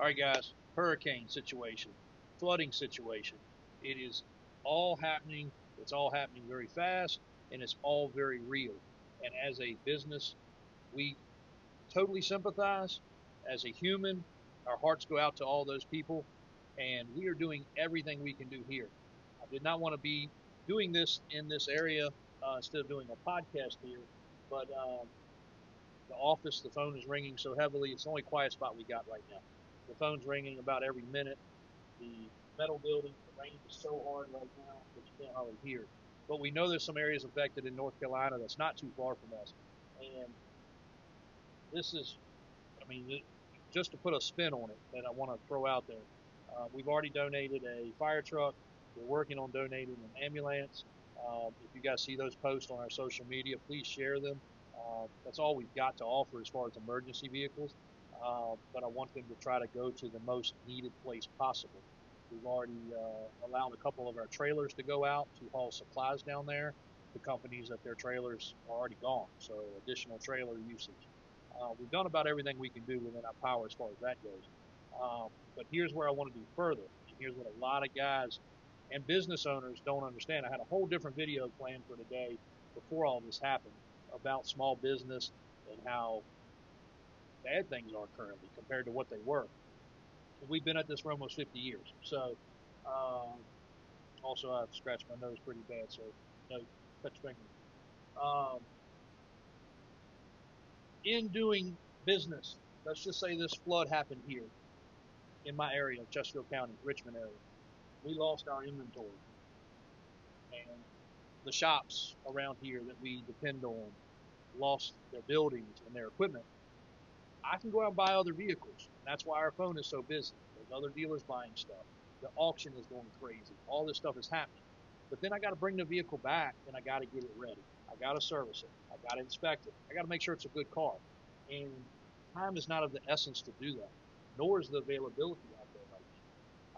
All right, guys, hurricane situation, flooding situation. It is all happening. It's all happening very fast, and it's all very real. And as a business, we totally sympathize. As a human, our hearts go out to all those people, and we are doing everything we can do here. I did not want to be doing this in this area instead of doing a podcast here, but the office, the phone is ringing so heavily. It's the only quiet spot we got right now. The phone's ringing about every minute. The metal building, the rain is so hard right now that you can't hardly hear. But we know there's some areas affected in North Carolina that's not too far from us. And this is, I mean, just to put a spin on it that I want to throw out there. We've already donated a fire truck. We're working on donating an ambulance. If you guys see those posts on our social media, please share them. That's all we've got to offer as far as emergency vehicles. But I want them to try to go to the most needed place possible. We've already allowed a couple of our trailers to go out to haul supplies down there to companies that their trailers are already gone, so additional trailer usage. We've done about everything we can do within our power as far as that goes. But here's where I want to do further, and here's what a lot of guys and business owners don't understand. I had a whole different video planned for today before all this happened about small business and how bad things are currently compared to what they were. We've been at this for almost 50 years. So, also I've scratched my nose pretty bad, so no, touch finger. Um, in doing business, let's just say this flood happened here in my area, Chesterfield County, Richmond area. We lost our inventory, and the shops around here that we depend on lost their buildings and their equipment. I can go out and buy other vehicles. And that's why our phone is so busy. There's other dealers buying stuff. The auction is going crazy. All this stuff is happening. But then I got to bring the vehicle back and I got to get it ready. I got to service it. I got to inspect it. I got to make sure it's a good car. And time is not of the essence to do that, nor is the availability out there right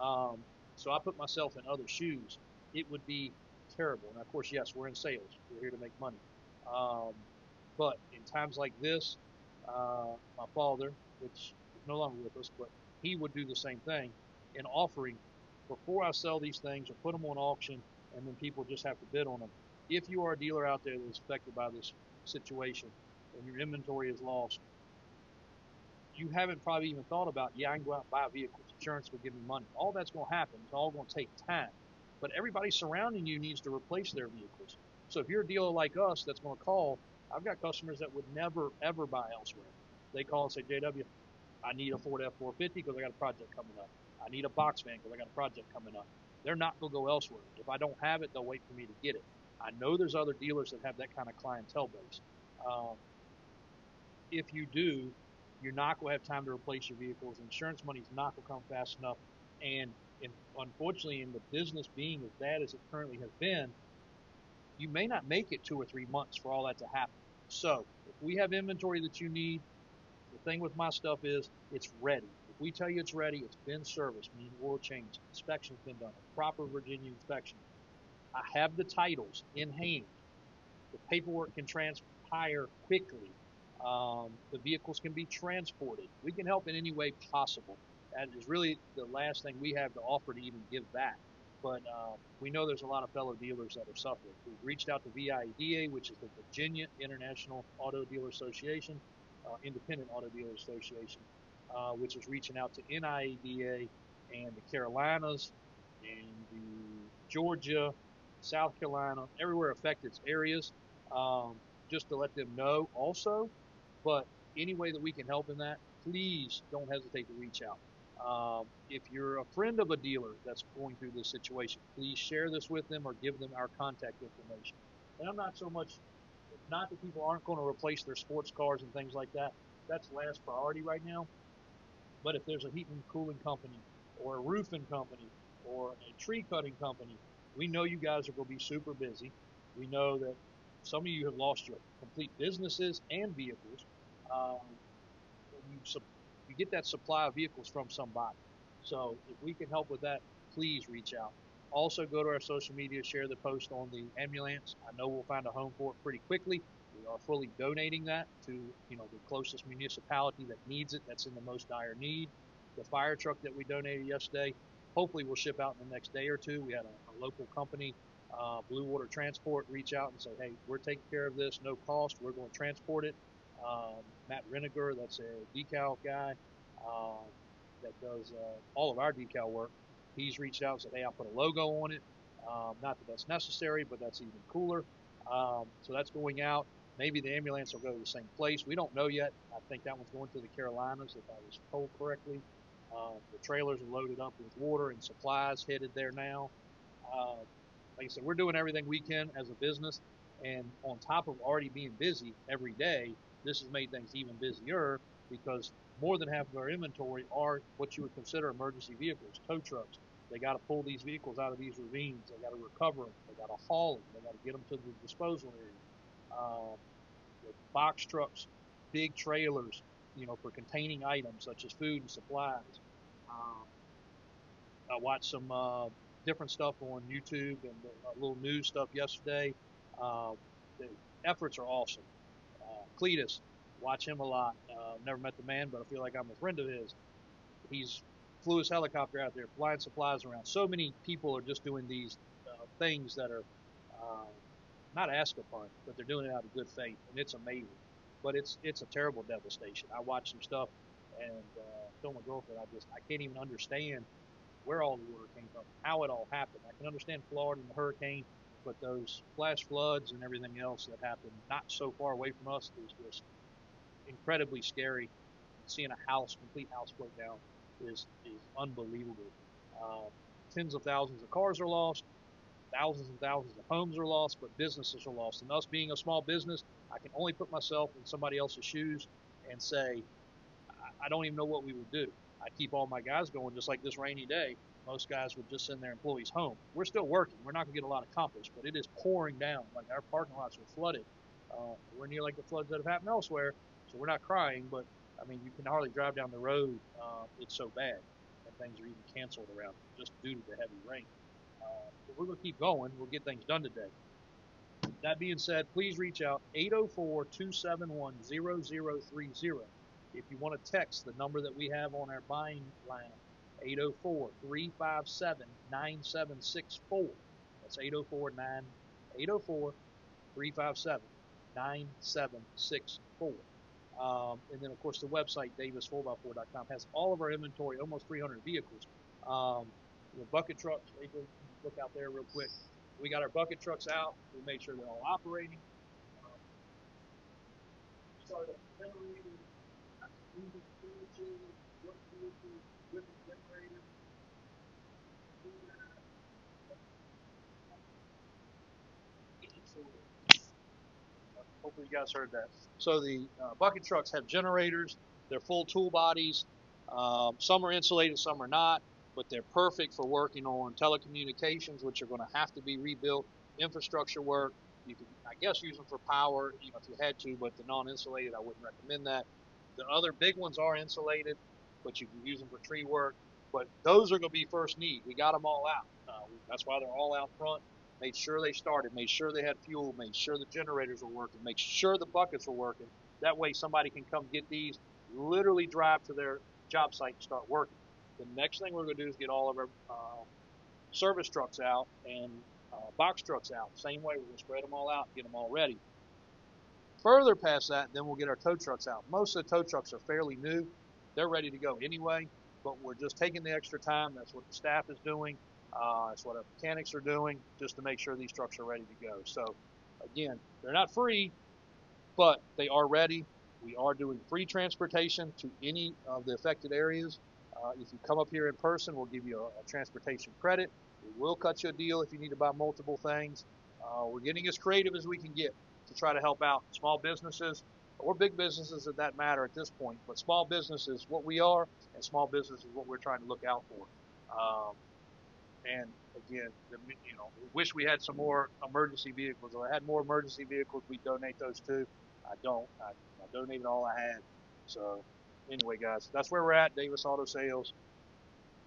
now. So I put myself in other shoes. It would be terrible. And of course, yes, we're in sales. We're here to make money. Um, but in times like this, my father, which is no longer with us, but he would do the same thing in offering before I sell these things or put them on auction and then people just have to bid on them. If you are a dealer out there that is affected by this situation and your inventory is lost, you haven't probably even thought about, yeah, I can go out and buy vehicles. Insurance will give me money. All that's going to happen. It's all going to take time. But everybody surrounding you needs to replace their vehicles. So if you're a dealer like us that's going to call, I've got customers that would never, ever buy elsewhere. They call and say, JW, I need a Ford F-450 because I got a project coming up. I need a box van because I got a project coming up. They're not going to go elsewhere. If I don't have it, they'll wait for me to get it. I know there's other dealers that have that kind of clientele base. Um, if you do, you're not going to have time to replace your vehicles. Insurance money is not going to come fast enough. And unfortunately, in the business being as bad as it currently has been, you may not make it 2 or 3 months for all that to happen. So if we have inventory that you need, the thing with my stuff is it's ready. If we tell you it's ready, it's been serviced, meaning oil change, inspection's been done, a proper Virginia inspection. I have the titles in hand. The paperwork can transpire quickly. The vehicles can be transported. We can help in any way possible. That is really the last thing we have to offer to even give back. But we know there's a lot of fellow dealers that are suffering. We've reached out to VIEDA, which is the Virginia International Auto Dealer Association, Independent Auto Dealer Association, which is reaching out to NIADA and the Carolinas and the Georgia, South Carolina, everywhere affected areas, just to let them know also. But any way that we can help in that, please don't hesitate to reach out. If you're a friend of a dealer that's going through this situation, please share this with them or give them our contact information. And I'm not so much, not that people aren't going to replace their sports cars and things like that. That's last priority right now. But if there's a heating and cooling company or a roofing company or a tree cutting company, we know you guys are going to be super busy. We know that some of you have lost your complete businesses and vehicles. And you get that supply of vehicles from somebody. So if we can help with that, please reach out. Also, go to our social media, share the post on the ambulance. I know we'll find a home for it pretty quickly. We are fully donating that to the closest municipality that needs it, that's in the most dire need. The fire truck that we donated yesterday, hopefully will ship out in the next day or two. We had a local company, Blue Water Transport, reach out and say, hey, we're taking care of this, no cost. We're going to transport it. Matt Reniger, that's a decal guy um, that does all of our decal work. He's reached out and said, hey, I'll put a logo on it. Not that that's necessary, but that's even cooler. So that's going out. Maybe the ambulance will go to the same place. We don't know yet. I think that one's going to the Carolinas, if I was told correctly. The trailers are loaded up with water and supplies headed there now. Uh, like I said, we're doing everything we can as a business, and on top of already being busy every day, this has made things even busier because more than half of our inventory are what you would consider emergency vehicles, tow trucks. They got to pull these vehicles out of these ravines. They got to recover them. They got to haul them. They got to get them to the disposal area. Um, Box trucks, big trailers, for containing items such as food and supplies. Um, I watched some different stuff on YouTube and a little news stuff yesterday. Uh, the efforts are awesome. Cletus, watch him a lot. Never met the man, but I feel like I'm a friend of his. He's flew his helicopter out there, flying supplies around. So many people are just doing these things that are uh, not ask upon, but they're doing it out of good faith, and it's amazing. But it's a terrible devastation. I watched some stuff, and told my girlfriend, I can't even understand where all the water came from, how it all happened. I can understand Florida and the hurricane, but those flash floods and everything else that happened not so far away from us is just incredibly scary. Seeing a house, complete house float down, is unbelievable. Um, Tens of thousands of cars are lost, thousands and thousands of homes are lost, but businesses are lost. And us being a small business, I can only put myself in somebody else's shoes and say, I don't even know what we would do. I'd keep all my guys going just like this rainy day. Most guys would just send their employees home. We're still working. We're not going to get a lot accomplished, but it is pouring down. Like our parking lots are flooded. We're near like the floods that have happened elsewhere, so we're not crying, but I mean, you can hardly drive down the road. It's so bad, and things are even canceled around just due to the heavy rain. But we're going to keep going. We'll get things done today. That being said, please reach out 804-271-0030. If you want to text the number that we have on our buying line, 804-357-9764. That's 804-357-9764. And then, of course, the website, davis4x4.com, has all of our inventory, almost 300 vehicles. Bucket trucks, look out there real quick. We got our bucket trucks out. We made sure they're all operating. Started up the generator, moving furniture, work vehicles, with the generator. Hopefully you guys heard that. So the bucket trucks have generators. They're full tool bodies. Some are insulated, some are not, but they're perfect for working on telecommunications, which are going to have to be rebuilt, infrastructure work. You could, I guess, use them for power, if you had to, but the non-insulated, I wouldn't recommend that. The other big ones are insulated, but you can use them for tree work. But those are going to be first need. We got them all out. That's why they're all out front. Made sure they started, made sure they had fuel, made sure the generators were working, make sure the buckets were working. That way somebody can come get these, literally drive to their job site and start working. The next thing we're going to do is get all of our service trucks out and box trucks out. Same way, we're going to spread them all out and get them all ready. Further past that, then we'll get our tow trucks out. Most of the tow trucks are fairly new. They're ready to go anyway, but we're just taking the extra time. That's what the staff is doing. That's what our mechanics are doing, just to make sure these trucks are ready to go. So, again, they're not free, but they are ready. We are doing free transportation to any of the affected areas. If you come up here in person, we'll give you a transportation credit. We will cut you a deal if you need to buy multiple things. We're getting as creative as we can get to try to help out small businesses or big businesses at that matter at this point. But small business is what we are, and small business is what we're trying to look out for. And again, we wish we had some more emergency vehicles. If I had more emergency vehicles, we'd donate those too. I don't. I donated all I had. So anyway, guys, that's where we're at. Davis Auto Sales.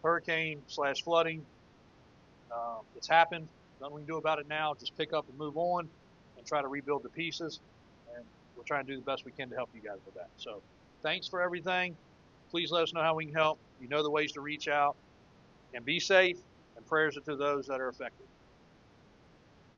Hurricane/flooding. It's happened. Nothing we can do about it now. Just pick up and move on and try to rebuild the pieces. And we're trying to do the best we can to help you guys with that. So thanks for everything. please let us know how we can help. You know the ways to reach out. And be safe, and prayers are to those that are affected.